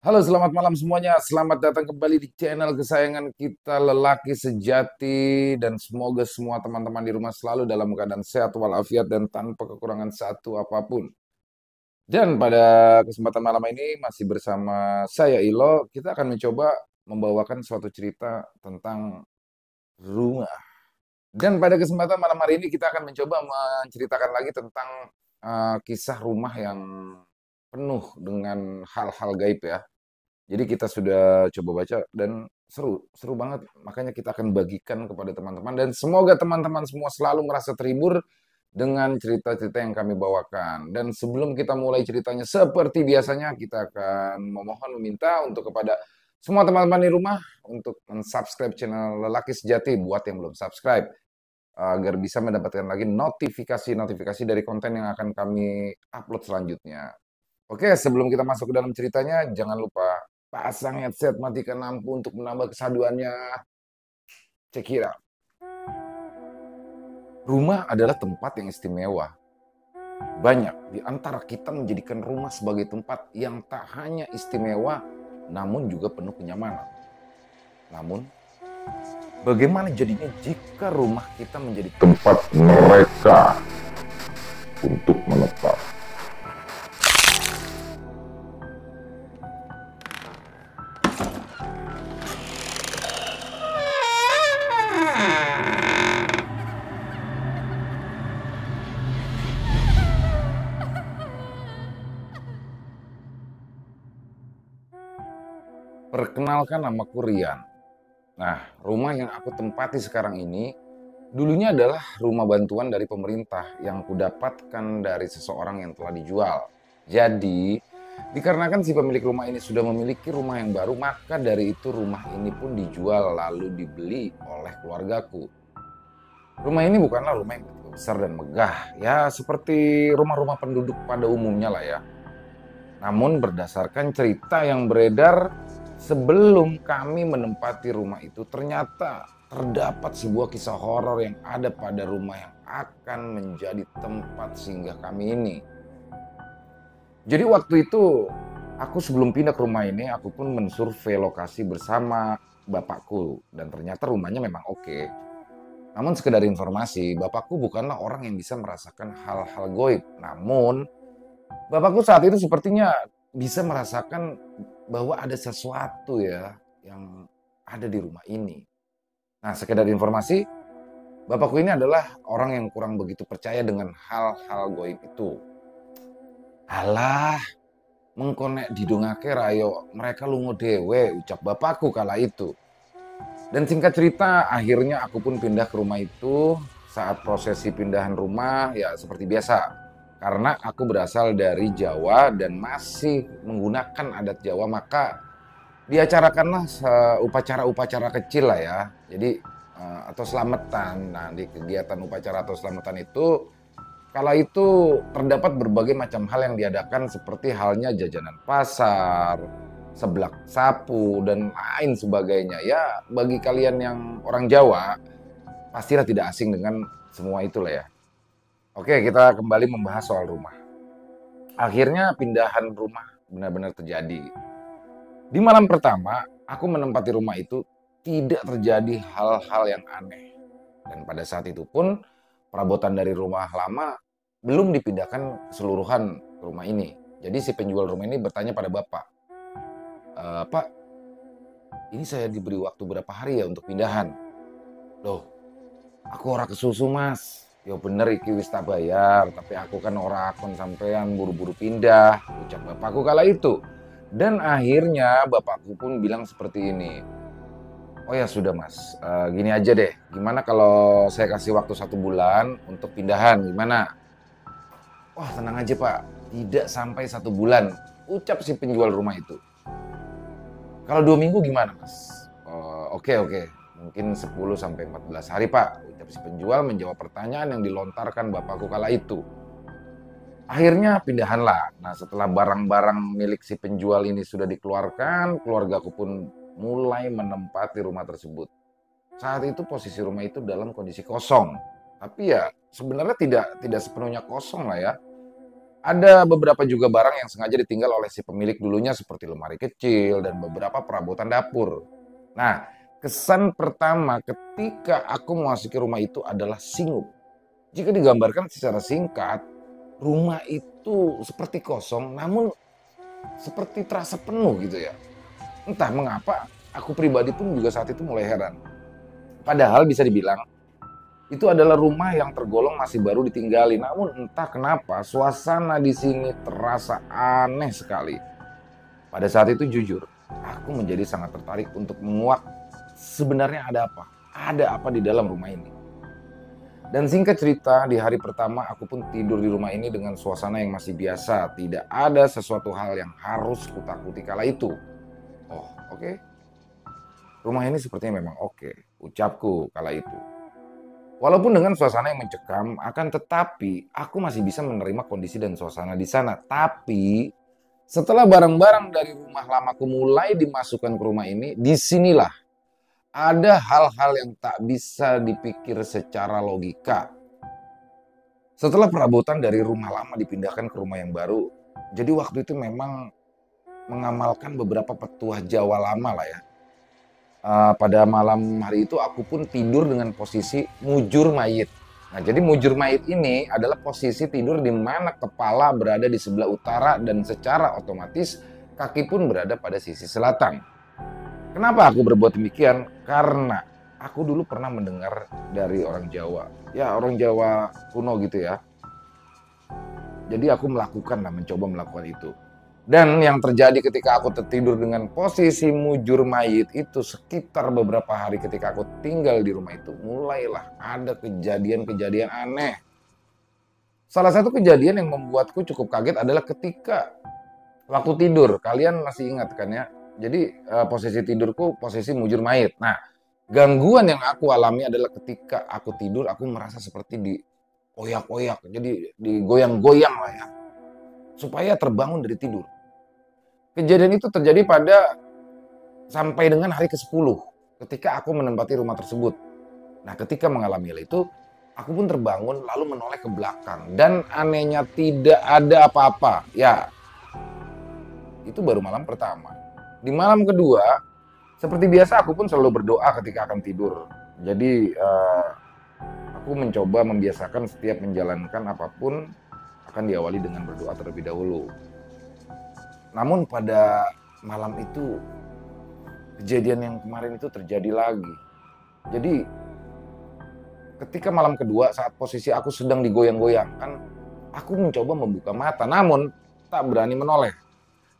Halo, selamat malam semuanya. Selamat datang kembali di channel kesayangan kita, Lelaki Sejati. Dan semoga semua teman-teman di rumah selalu dalam keadaan sehat walafiat dan tanpa kekurangan satu apapun. Dan pada kesempatan malam ini masih bersama saya Ilo, kita akan mencoba membawakan suatu cerita tentang rumah. Dan pada kesempatan malam hari ini kita akan mencoba menceritakan lagi tentang kisah rumah yang penuh dengan hal-hal gaib ya. Jadi kita sudah coba baca dan seru, seru banget. Makanya kita akan bagikan kepada teman-teman dan semoga teman-teman semua selalu merasa terhibur dengan cerita-cerita yang kami bawakan. Dan sebelum kita mulai ceritanya seperti biasanya, kita akan memohon meminta untuk kepada semua teman-teman di rumah untuk subscribe channel Lelaki Sejati buat yang belum subscribe agar bisa mendapatkan lagi notifikasi-notifikasi dari konten yang akan kami upload selanjutnya. Oke, sebelum kita masuk ke dalam ceritanya, jangan lupa pasang headset, matikan lampu untuk menambah kesaduannya. Cekira. Rumah adalah tempat yang istimewa. Banyak di antara kita menjadikan rumah sebagai tempat yang tak hanya istimewa, namun juga penuh kenyamanan. Namun, bagaimana jadinya jika rumah kita menjadi tempat mereka untuk menetap? Perkenalkan, namaku Rian. Nah, rumah yang aku tempati sekarang ini dulunya adalah rumah bantuan dari pemerintah yang kudapatkan dari seseorang yang telah dijual. Jadi, dikarenakan si pemilik rumah ini sudah memiliki rumah yang baru, maka dari itu rumah ini pun dijual lalu dibeli oleh keluargaku. Rumah ini bukanlah rumah yang begitu besar dan megah, ya seperti rumah-rumah penduduk pada umumnya lah ya. Namun berdasarkan cerita yang beredar, sebelum kami menempati rumah itu, ternyata terdapat sebuah kisah horor yang ada pada rumah yang akan menjadi tempat singgah kami ini. Jadi waktu itu, aku sebelum pindah ke rumah ini, aku pun mensurvei lokasi bersama bapakku. Dan ternyata rumahnya memang oke. Namun sekedar informasi, bapakku bukanlah orang yang bisa merasakan hal-hal goib. Namun, bapakku saat itu sepertinya bisa merasakan bahwa ada sesuatu ya yang ada di rumah ini. Nah, sekedar informasi, bapakku ini adalah orang yang kurang begitu percaya dengan hal-hal goib itu. Alah, mengkonek didongake rayo, mereka lungo dewe, ucap bapakku kala itu. Dan singkat cerita, akhirnya aku pun pindah ke rumah itu. Saat prosesi pindahan rumah, ya seperti biasa. Karena aku berasal dari Jawa dan masih menggunakan adat Jawa, maka diacarakanlah upacara-upacara kecil lah ya. Jadi atau selamatan. Nah, di kegiatan upacara atau selamatan itu kala itu terdapat berbagai macam hal yang diadakan seperti halnya jajanan pasar, seblak sapu dan lain sebagainya. Ya, bagi kalian yang orang Jawa pastilah tidak asing dengan semua itulah ya. Oke, kita kembali membahas soal rumah. Akhirnya pindahan rumah benar-benar terjadi. Di malam pertama, aku menempati rumah itu tidak terjadi hal-hal yang aneh. Dan pada saat itu pun, perabotan dari rumah lama belum dipindahkan keseluruhan ke rumah ini. Jadi si penjual rumah ini bertanya pada bapak, Pak, ini saya diberi waktu berapa hari ya untuk pindahan? Loh, aku ora kesusu mas. Ya bener iki wis tak bayar, tapi aku kan ora akon sampean buru-buru pindah, ucap bapakku kala itu. Dan akhirnya bapakku pun bilang seperti ini, oh ya sudah mas, gini aja deh, gimana kalau saya kasih waktu 1 bulan untuk pindahan, gimana? Wah tenang aja pak, tidak sampai 1 bulan, ucap si penjual rumah itu. Kalau 2 minggu gimana mas? Oke oke, mungkin 10 sampai 14 hari pak, ucap si penjual menjawab pertanyaan yang dilontarkan bapakku kala itu. Akhirnya pindahanlah. Nah setelah barang-barang milik si penjual ini sudah dikeluarkan, keluargaku pun mulai menempati rumah tersebut. Saat itu posisi rumah itu dalam kondisi kosong. Tapi ya sebenarnya tidak sepenuhnya kosong lah ya. Ada beberapa juga barang yang sengaja ditinggal oleh si pemilik dulunya seperti lemari kecil dan beberapa perabotan dapur. Nah, kesan pertama ketika aku memasuki rumah itu adalah singup. Jika digambarkan secara singkat, rumah itu seperti kosong namun seperti terasa penuh gitu ya. Entah mengapa, aku pribadi pun juga saat itu mulai heran. Padahal bisa dibilang, itu adalah rumah yang tergolong masih baru ditinggali. Namun entah kenapa, suasana di sini terasa aneh sekali. Pada saat itu jujur, aku menjadi sangat tertarik untuk menguak sebenarnya ada apa. Ada apa di dalam rumah ini. Dan singkat cerita, di hari pertama aku pun tidur di rumah ini dengan suasana yang masih biasa. Tidak ada sesuatu hal yang harus kutakuti kala itu. Oh, oke. Rumah ini sepertinya memang oke, ucapku kala itu. Walaupun dengan suasana yang mencekam, akan tetapi aku masih bisa menerima kondisi dan suasana di sana. Tapi setelah barang-barang dari rumah lamaku mulai dimasukkan ke rumah ini, disinilah ada hal-hal yang tak bisa dipikir secara logika. Setelah perabotan dari rumah lama dipindahkan ke rumah yang baru, jadi waktu itu memang mengamalkan beberapa petuah Jawa lama lah ya. Pada malam hari itu aku pun tidur dengan posisi mujur mayit. Nah, jadi mujur mayit ini adalah posisi tidur di mana kepala berada di sebelah utara dan secara otomatis kaki pun berada pada sisi selatan. Kenapa aku berbuat demikian? Karena aku dulu pernah mendengar dari orang Jawa. Ya, orang Jawa kuno gitu ya. Jadi aku mencoba melakukan itu. Dan yang terjadi ketika aku tertidur dengan posisi mujur mayit itu sekitar beberapa hari ketika aku tinggal di rumah itu, mulailah ada kejadian-kejadian aneh. Salah satu kejadian yang membuatku cukup kaget adalah ketika waktu tidur. Kalian masih ingat kan ya? Jadi posisi tidurku posisi mujur mayit. Nah, gangguan yang aku alami adalah ketika aku tidur aku merasa seperti dioyak-oyak. Jadi digoyang-goyang lah ya. Supaya terbangun dari tidur. Kejadian itu terjadi sampai dengan hari ke-10 ketika aku menempati rumah tersebut. Nah, ketika mengalami hal itu, aku pun terbangun lalu menoleh ke belakang dan anehnya tidak ada apa-apa. Ya, itu baru malam pertama. Di malam kedua, seperti biasa aku pun selalu berdoa ketika akan tidur. Jadi aku mencoba membiasakan setiap menjalankan apapun akan diawali dengan berdoa terlebih dahulu. Namun pada malam itu kejadian yang kemarin itu terjadi lagi. Jadi ketika malam kedua saat posisi aku sedang digoyang-goyangkan, aku mencoba membuka mata namun tak berani menoleh.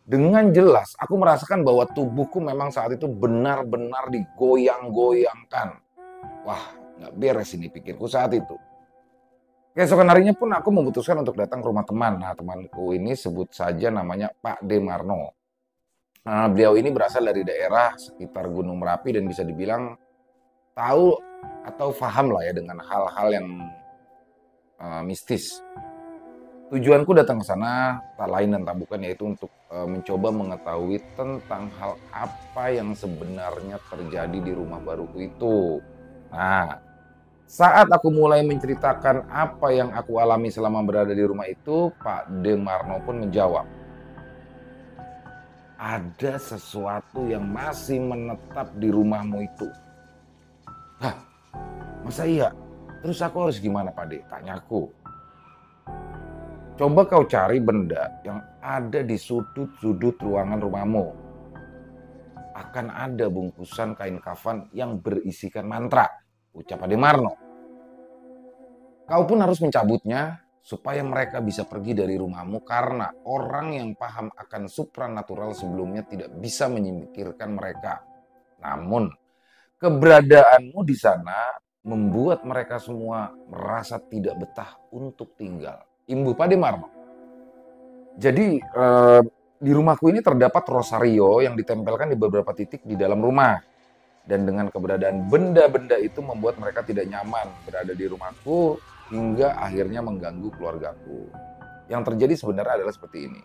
Dengan jelas aku merasakan bahwa tubuhku memang saat itu benar-benar digoyang-goyangkan. Wah, nggak beres ini pikirku saat itu. Keesokan harinya pun aku memutuskan untuk datang ke rumah teman. Nah, temanku ini sebut saja namanya Pak Demarno. Nah, beliau ini berasal dari daerah sekitar Gunung Merapi dan bisa dibilang tahu atau paham lah ya dengan hal-hal yang mistis. Tujuanku datang ke sana tak lain dan tak bukan yaitu untuk mencoba mengetahui tentang hal apa yang sebenarnya terjadi di rumah baruku itu. Nah, saat aku mulai menceritakan apa yang aku alami selama berada di rumah itu, Pak Demarno pun menjawab, ada sesuatu yang masih menetap di rumahmu itu. Hah, masa iya? Terus aku harus gimana, Pak De? Tanyaku. Coba kau cari benda yang ada di sudut-sudut ruangan rumahmu. Akan ada bungkusan kain kafan yang berisikan mantra, ucap Pak Demarno. Kau pun harus mencabutnya supaya mereka bisa pergi dari rumahmu karena orang yang paham akan supranatural sebelumnya tidak bisa menyingkirkan mereka. Namun, keberadaanmu di sana membuat mereka semua merasa tidak betah untuk tinggal. Imbu Pak Demarno. Jadi di rumahku ini terdapat rosario yang ditempelkan di beberapa titik di dalam rumah. Dan dengan keberadaan benda-benda itu membuat mereka tidak nyaman berada di rumahku hingga akhirnya mengganggu keluargaku. Yang terjadi sebenarnya adalah seperti ini.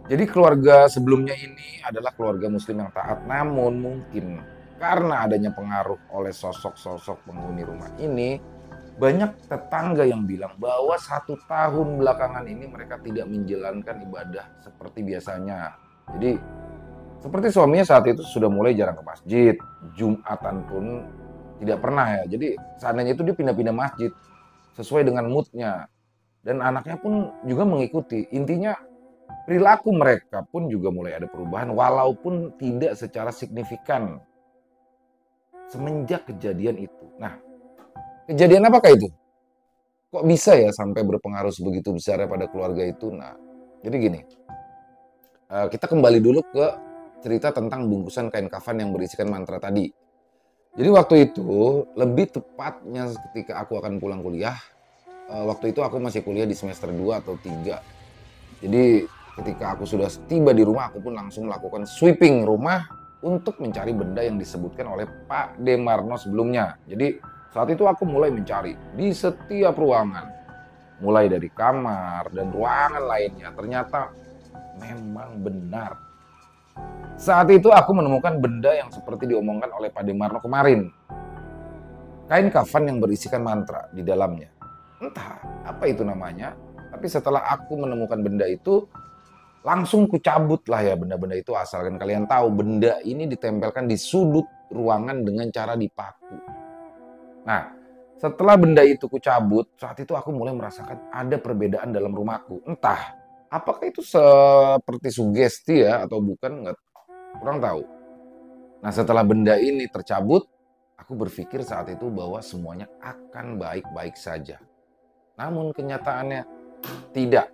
Jadi keluarga sebelumnya ini adalah keluarga muslim yang taat, namun mungkin karena adanya pengaruh oleh sosok-sosok penghuni rumah ini, Banyak tetangga yang bilang bahwa 1 tahun belakangan ini mereka tidak menjalankan ibadah seperti biasanya. Jadi, seperti suaminya saat itu sudah mulai jarang ke masjid, Jumatan pun tidak pernah ya. Jadi, seandainya itu dia pindah-pindah masjid sesuai dengan moodnya. Dan anaknya pun juga mengikuti. Intinya, perilaku mereka pun juga mulai ada perubahan walaupun tidak secara signifikan semenjak kejadian itu. Nah, kejadian apakah itu? Kok bisa ya sampai berpengaruh sebegitu besarnya pada keluarga itu? Nah, jadi gini, kita kembali dulu ke cerita tentang bungkusan kain kafan yang berisikan mantra tadi. Jadi waktu itu, lebih tepatnya ketika aku akan pulang kuliah, waktu itu aku masih kuliah di semester 2 atau 3. Jadi ketika aku sudah tiba di rumah, aku pun langsung melakukan sweeping rumah untuk mencari benda yang disebutkan oleh Pak Demarno sebelumnya. Jadi saat itu aku mulai mencari di setiap ruangan, mulai dari kamar dan ruangan lainnya. Ternyata memang benar. Saat itu aku menemukan benda yang seperti diomongkan oleh Pak Demarno kemarin. Kain kafan yang berisikan mantra di dalamnya. Entah apa itu namanya, tapi setelah aku menemukan benda itu, langsung kucabut lah ya benda-benda itu, asalkan kalian tahu benda ini ditempelkan di sudut ruangan dengan cara dipaku. Nah, setelah benda itu kucabut, saat itu aku mulai merasakan ada perbedaan dalam rumahku. Entah, apakah itu seperti sugesti ya atau bukan, nggak, kurang tahu. Nah, setelah benda ini tercabut, aku berpikir saat itu bahwa semuanya akan baik-baik saja. Namun kenyataannya tidak.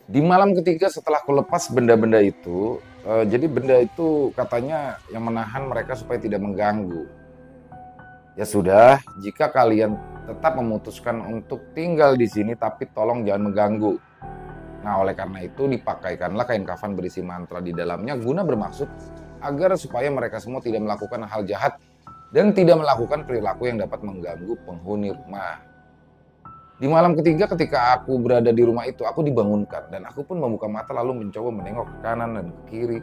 Di malam ketiga setelah aku lepas benda-benda itu, jadi benda itu katanya yang menahan mereka supaya tidak mengganggu. Ya sudah, jika kalian tetap memutuskan untuk tinggal di sini, tapi tolong jangan mengganggu. Nah, oleh karena itu dipakaikanlah kain kafan berisi mantra di dalamnya guna bermaksud agar supaya mereka semua tidak melakukan hal jahat dan tidak melakukan perilaku yang dapat mengganggu penghuni rumah. Di malam ketiga ketika aku berada di rumah itu, aku dibangunkan dan aku pun membuka mata lalu mencoba menengok ke kanan dan ke kiri.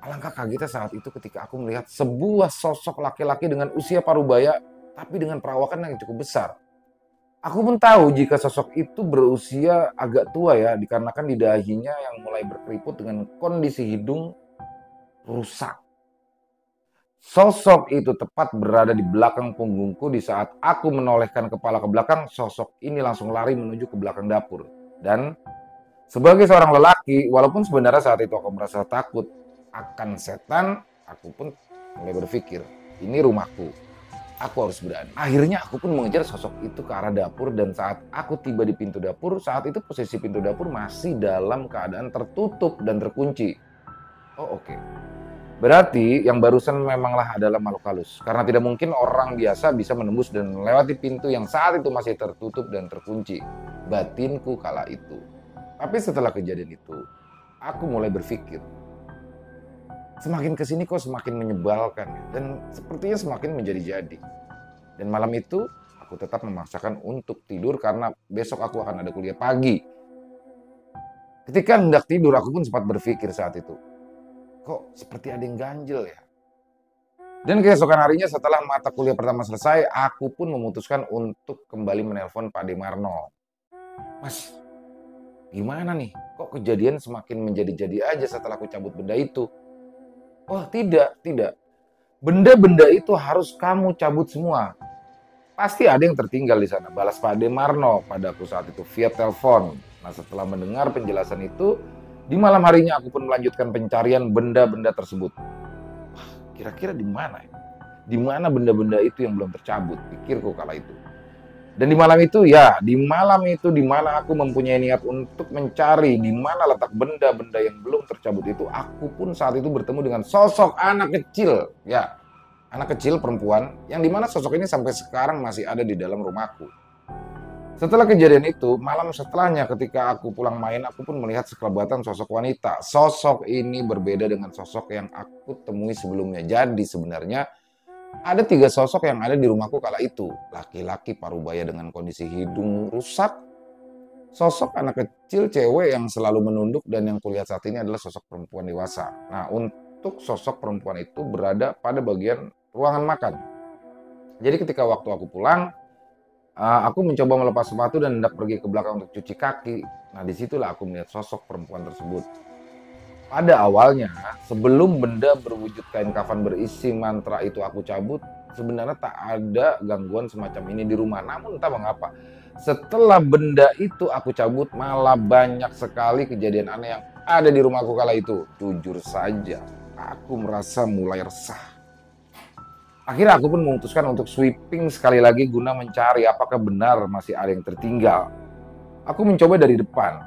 Alangkah kagetnya saat itu ketika aku melihat sebuah sosok laki-laki dengan usia parubaya tapi dengan perawakan yang cukup besar. Aku pun tahu jika sosok itu berusia agak tua ya, dikarenakan di dahinya yang mulai berkeriput dengan kondisi hidung rusak. Sosok itu tepat berada di belakang punggungku. Di saat aku menolehkan kepala ke belakang, sosok ini langsung lari menuju ke belakang dapur. Dan sebagai seorang lelaki, walaupun sebenarnya saat itu aku merasa takut akan setan, aku pun mulai berpikir, ini rumahku, aku harus berani. Akhirnya aku pun mengejar sosok itu ke arah dapur, dan saat aku tiba di pintu dapur, saat itu posisi pintu dapur masih dalam keadaan tertutup dan terkunci. Oh oke. Berarti yang barusan memanglah adalah makhluk halus. Karena tidak mungkin orang biasa bisa menembus dan melewati pintu yang saat itu masih tertutup dan terkunci. Batinku kala itu. Tapi setelah kejadian itu, aku mulai berpikir, semakin kesini kok semakin menyebalkan. Dan sepertinya semakin menjadi-jadi. Dan malam itu, aku tetap memaksakan untuk tidur karena besok aku akan ada kuliah pagi. Ketika hendak tidur, aku pun sempat berpikir saat itu, kok seperti ada yang ganjel ya. Dan keesokan harinya setelah mata kuliah pertama selesai, aku pun memutuskan untuk kembali menelpon Pak Demarno. Mas, gimana nih? Kok kejadian semakin menjadi-jadi aja setelah aku cabut benda itu? Oh tidak. Benda-benda itu harus kamu cabut semua. Pasti ada yang tertinggal di sana, balas Pak Demarno padaku saat itu via telepon. Nah, setelah mendengar penjelasan itu, di malam harinya aku pun melanjutkan pencarian benda-benda tersebut. Wah, kira-kira di mana ya? Di mana benda-benda itu yang belum tercabut? Pikirku kala itu. Dan di malam itu di mana aku mempunyai niat untuk mencari di mana letak benda-benda yang belum tercabut itu, aku pun saat itu bertemu dengan sosok anak kecil, ya, anak kecil perempuan yang dimana sosok ini sampai sekarang masih ada di dalam rumahku. Setelah kejadian itu, malam setelahnya ketika aku pulang main, aku pun melihat sekelebatan sosok wanita. Sosok ini berbeda dengan sosok yang aku temui sebelumnya. Jadi sebenarnya ada 3 sosok yang ada di rumahku kala itu. Laki-laki parubaya dengan kondisi hidung rusak. Sosok anak kecil cewek yang selalu menunduk, dan yang kulihat saat ini adalah sosok perempuan dewasa. Nah, untuk sosok perempuan itu berada pada bagian ruangan makan. Jadi ketika waktu aku pulang, aku mencoba melepas sepatu dan hendak pergi ke belakang untuk cuci kaki. Nah, disitulah aku melihat sosok perempuan tersebut. Pada awalnya, sebelum benda berwujud kain kafan berisi mantra itu aku cabut, sebenarnya tak ada gangguan semacam ini di rumah. Namun entah mengapa, setelah benda itu aku cabut, malah banyak sekali kejadian aneh yang ada di rumahku kala itu. Jujur saja, aku merasa mulai resah. Akhirnya aku pun memutuskan untuk sweeping sekali lagi guna mencari apakah benar masih ada yang tertinggal. Aku mencoba dari depan,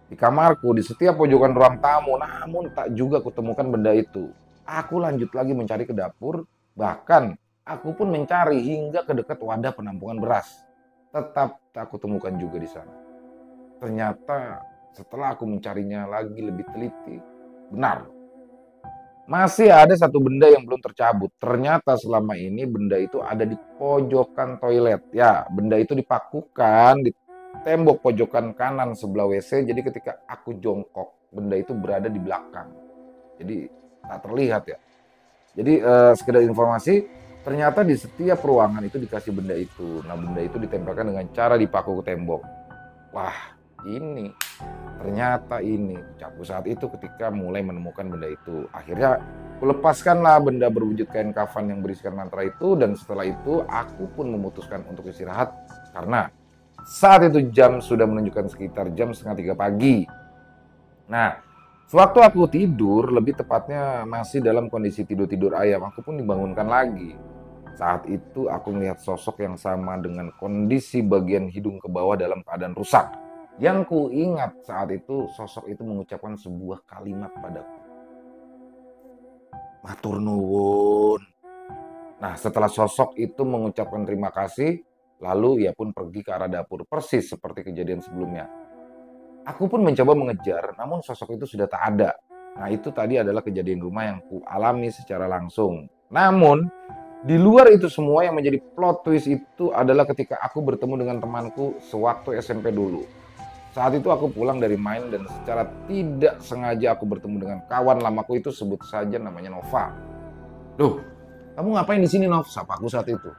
di kamarku, di setiap pojokan ruang tamu, namun tak juga kutemukan benda itu. Aku lanjut lagi mencari ke dapur, bahkan aku pun mencari hingga ke dekat wadah penampungan beras. Tetap tak kutemukan juga di sana. Ternyata setelah aku mencarinya lagi lebih teliti, benar. Masih ada satu benda yang belum tercabut. Ternyata selama ini benda itu ada di pojokan toilet. Ya, benda itu dipakukan di tembok pojokan kanan sebelah WC. Jadi ketika aku jongkok, benda itu berada di belakang. Jadi tak terlihat ya. Jadi sekedar informasi, ternyata di setiap ruangan itu dikasih benda itu. Nah, benda itu ditempelkan dengan cara dipaku ke tembok. Wah, ini ternyata ini ucapku saat itu ketika mulai menemukan benda itu. Akhirnya kulepaskanlah benda berwujud kain kafan yang berisikan mantra itu, dan setelah itu aku pun memutuskan untuk istirahat karena saat itu jam sudah menunjukkan sekitar jam setengah 3 pagi. Nah, sewaktu aku tidur, lebih tepatnya masih dalam kondisi tidur-tidur ayam, aku pun dibangunkan lagi. Saat itu aku melihat sosok yang sama dengan kondisi bagian hidung ke bawah dalam keadaan rusak. Yang ku ingat saat itu, sosok itu mengucapkan sebuah kalimat padaku. Matur nuwun. Nah, setelah sosok itu mengucapkan terima kasih, lalu ia pun pergi ke arah dapur, persis seperti kejadian sebelumnya. Aku pun mencoba mengejar, namun sosok itu sudah tak ada. Nah, itu tadi adalah kejadian rumah yang ku alami secara langsung. Namun, di luar itu semua yang menjadi plot twist itu adalah ketika aku bertemu dengan temanku sewaktu SMP dulu. Saat itu aku pulang dari main dan secara tidak sengaja aku bertemu dengan kawan lamaku itu, sebut saja namanya Nova. Loh, kamu ngapain di sini, Nov? Sapa aku saat itu.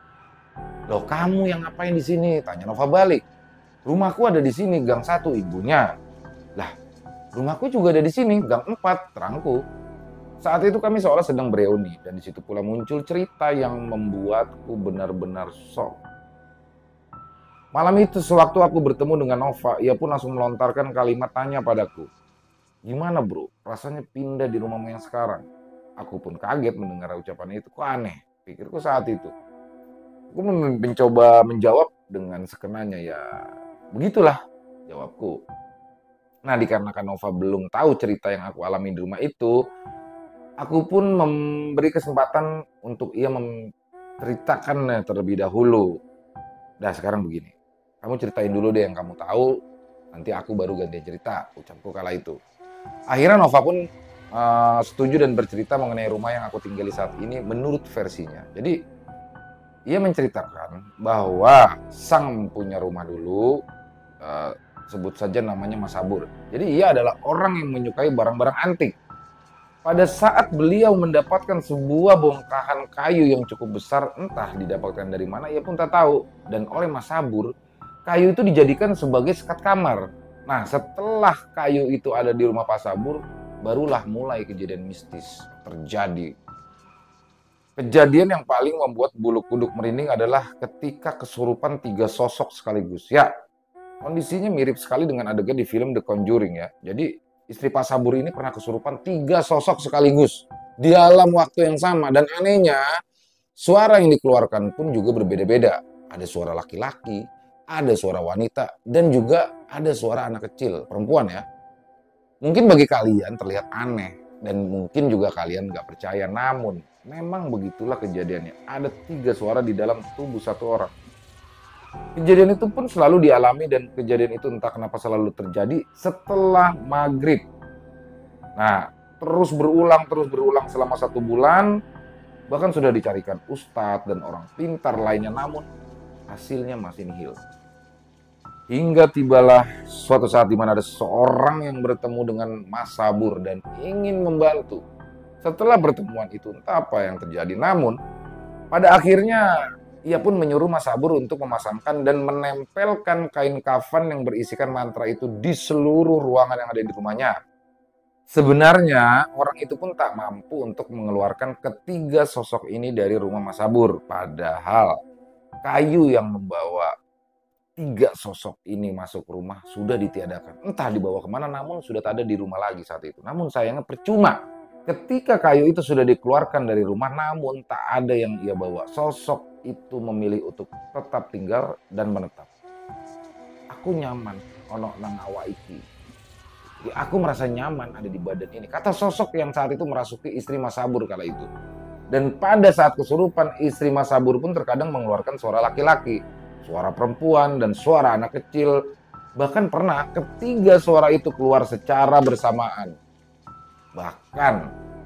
Loh, kamu yang ngapain di sini? Tanya Nova balik. Rumahku ada di sini, gang 1, ibunya. Lah, rumahku juga ada di sini, gang 4, terangku. Saat itu kami seolah sedang bereuni, dan di situ pula muncul cerita yang membuatku benar-benar shock. Malam itu sewaktu aku bertemu dengan Nova, ia pun langsung melontarkan kalimat tanya padaku. Gimana bro, rasanya pindah di rumahmu yang sekarang? Aku pun kaget mendengar ucapan itu, kok aneh, pikirku saat itu. Aku mencoba menjawab dengan sekenanya, ya begitulah jawabku. Nah, dikarenakan Nova belum tahu cerita yang aku alami di rumah itu, aku pun memberi kesempatan untuk ia menceritakannya terlebih dahulu. Nah, sekarang begini. Kamu ceritain dulu deh yang kamu tahu, nanti aku baru ganti cerita, ucapku kala itu. Akhirnya Nova pun setuju dan bercerita mengenai rumah yang aku tinggali saat ini menurut versinya. Jadi, ia menceritakan bahwa sang punya rumah dulu, sebut saja namanya Mas Sabur. Jadi, ia adalah orang yang menyukai barang-barang antik. Pada saat beliau mendapatkan sebuah bongkahan kayu yang cukup besar, entah didapatkan dari mana, ia pun tak tahu. Dan oleh Mas Sabur, kayu itu dijadikan sebagai sekat kamar. Nah, setelah kayu itu ada di rumah Pak Sabur, barulah mulai kejadian mistis terjadi. Kejadian yang paling membuat bulu kuduk merinding adalah ketika kesurupan 3 sosok sekaligus. Ya, kondisinya mirip sekali dengan adegan di film The Conjuring ya. Jadi, istri Pak Sabur ini pernah kesurupan 3 sosok sekaligus di dalam waktu yang sama. Dan anehnya, suara yang dikeluarkan pun juga berbeda-beda. Ada suara laki-laki, ada suara wanita, dan juga ada suara anak kecil, perempuan ya. Mungkin bagi kalian terlihat aneh, dan mungkin juga kalian nggak percaya, namun memang begitulah kejadiannya. Ada 3 suara di dalam tubuh satu orang. Kejadian itu pun selalu dialami, dan kejadian itu entah kenapa selalu terjadi setelah maghrib. Nah, terus berulang selama 1 bulan, bahkan sudah dicarikan ustadz dan orang pintar lainnya, namun hasilnya masih nihil. Hingga tibalah suatu saat di mana ada seorang yang bertemu dengan Mas Sabur dan ingin membantu. Setelah pertemuan itu entah apa yang terjadi, namun pada akhirnya Ia pun menyuruh Mas Sabur untuk memasangkan dan menempelkan kain kafan yang berisikan mantra itu di seluruh ruangan yang ada di rumahnya. Sebenarnya orang itu pun tak mampu untuk mengeluarkan ketiga sosok ini dari rumah Mas Sabur. Padahal kayu yang membawa tiga sosok ini masuk rumah sudah ditiadakan. Entah dibawa kemana, namun sudah tak ada di rumah lagi saat itu. Namun sayangnya percuma. Ketika kayu itu sudah dikeluarkan dari rumah, namun tak ada yang ia bawa. Sosok itu memilih untuk tetap tinggal dan menetap. Aku nyaman, ono nang awak iki. Ya, aku merasa nyaman ada di badan ini. Kata sosok yang saat itu merasuki istri Mas Sabur kala itu. Dan pada saat kesurupan, istri Mas Sabur pun terkadang mengeluarkan suara laki-laki, suara perempuan, dan suara anak kecil. Bahkan pernah ketiga suara itu keluar secara bersamaan. Bahkan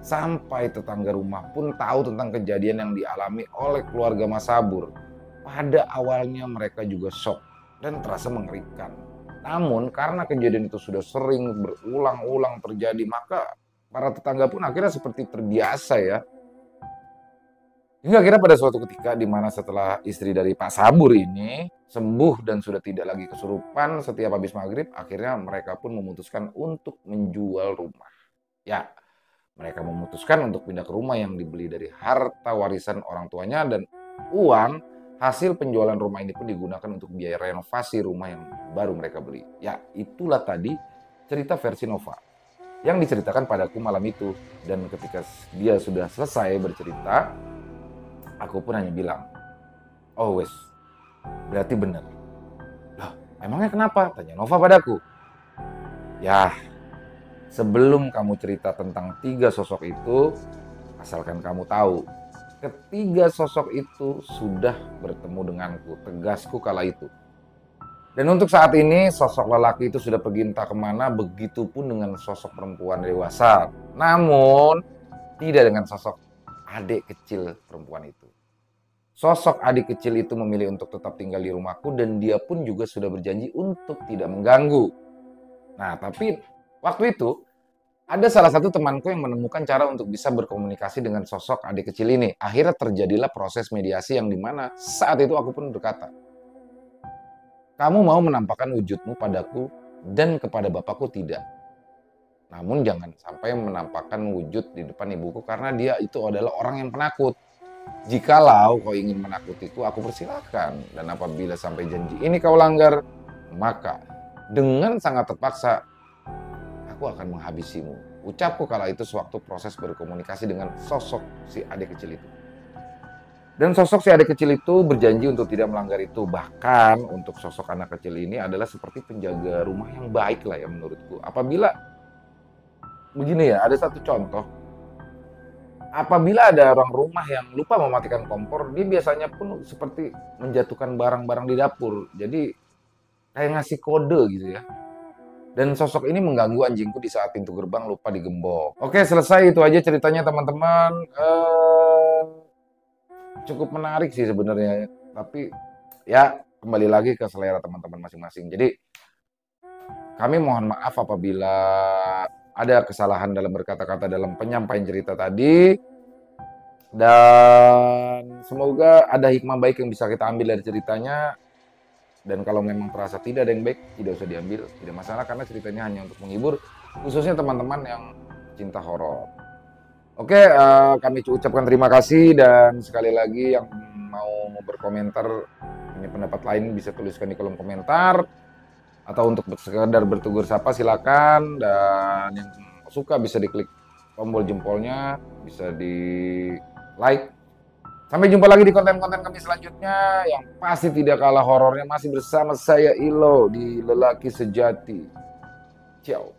sampai tetangga rumah pun tahu tentang kejadian yang dialami oleh keluarga Mas Sabur. Pada awalnya mereka juga shock dan terasa mengerikan. Namun karena kejadian itu sudah sering berulang-ulang terjadi, maka para tetangga pun akhirnya seperti terbiasa ya. Hingga akhirnya pada suatu ketika di mana setelah istri dari Pak Sabur ini sembuh dan sudah tidak lagi kesurupan setiap habis maghrib, akhirnya mereka pun memutuskan untuk menjual rumah. Ya, mereka memutuskan untuk pindah ke rumah yang dibeli dari harta warisan orang tuanya dan uang hasil penjualan rumah ini pun digunakan untuk biaya renovasi rumah yang baru mereka beli. Ya, itulah tadi cerita versi Nova yang diceritakan padaku malam itu. Dan ketika dia sudah selesai bercerita, aku pun hanya bilang, oh wes, berarti benar. Lah, emangnya kenapa? Tanya Nova padaku. Ya, sebelum kamu cerita tentang tiga sosok itu, asalkan kamu tahu, ketiga sosok itu sudah bertemu denganku, tegasku kala itu. Dan untuk saat ini, sosok lelaki itu sudah pergi entah kemana, begitu pun dengan sosok perempuan dewasa. Namun, tidak dengan sosok adik kecil perempuan itu. Sosok adik kecil itu memilih untuk tetap tinggal di rumahku dan dia pun juga sudah berjanji untuk tidak mengganggu. Nah, tapi waktu itu, ada salah satu temanku yang menemukan cara untuk bisa berkomunikasi dengan sosok adik kecil ini. Akhirnya terjadilah proses mediasi yang dimana saat itu aku pun berkata, kamu mau menampakkan wujudmu padaku dan kepada bapakku tidak. Namun jangan sampai menampakkan wujud di depan ibuku karena dia itu adalah orang yang penakut. Jikalau kau ingin menakutiku, aku persilahkan. Dan apabila sampai janji ini kau langgar, maka dengan sangat terpaksa aku akan menghabisimu. Ucapku kala itu sewaktu proses berkomunikasi dengan sosok si adik kecil itu. Dan sosok si adik kecil itu berjanji untuk tidak melanggar itu. Bahkan untuk sosok anak kecil ini adalah seperti penjaga rumah yang baik lah ya menurutku. Apabila, begini ya, ada satu contoh. Apabila ada orang rumah yang lupa mematikan kompor, dia biasanya pun seperti menjatuhkan barang-barang di dapur. Jadi kayak ngasih kode gitu ya. Dan sosok ini mengganggu anjingku di saat pintu gerbang lupa digembok. Oke, selesai itu aja ceritanya teman-teman. Cukup menarik sih sebenarnya. Tapi ya kembali lagi ke selera teman-teman masing-masing. Jadi kami mohon maaf apabila ada kesalahan dalam berkata-kata dalam penyampaian cerita tadi. Dan semoga ada hikmah baik yang bisa kita ambil dari ceritanya. Dan kalau memang terasa tidak ada yang baik, tidak usah diambil, tidak masalah karena ceritanya hanya untuk menghibur, khususnya teman-teman yang cinta horor. Oke, kami ucapkan terima kasih dan sekali lagi yang mau berkomentar, punya pendapat lain bisa tuliskan di kolom komentar atau untuk sekedar bertegur sapa silakan dan yang suka bisa diklik tombol jempolnya, bisa di like. Sampai jumpa lagi di konten-konten kami selanjutnya yang pasti tidak kalah horornya masih bersama saya Ilo di Lelaki Sejati. Ciao.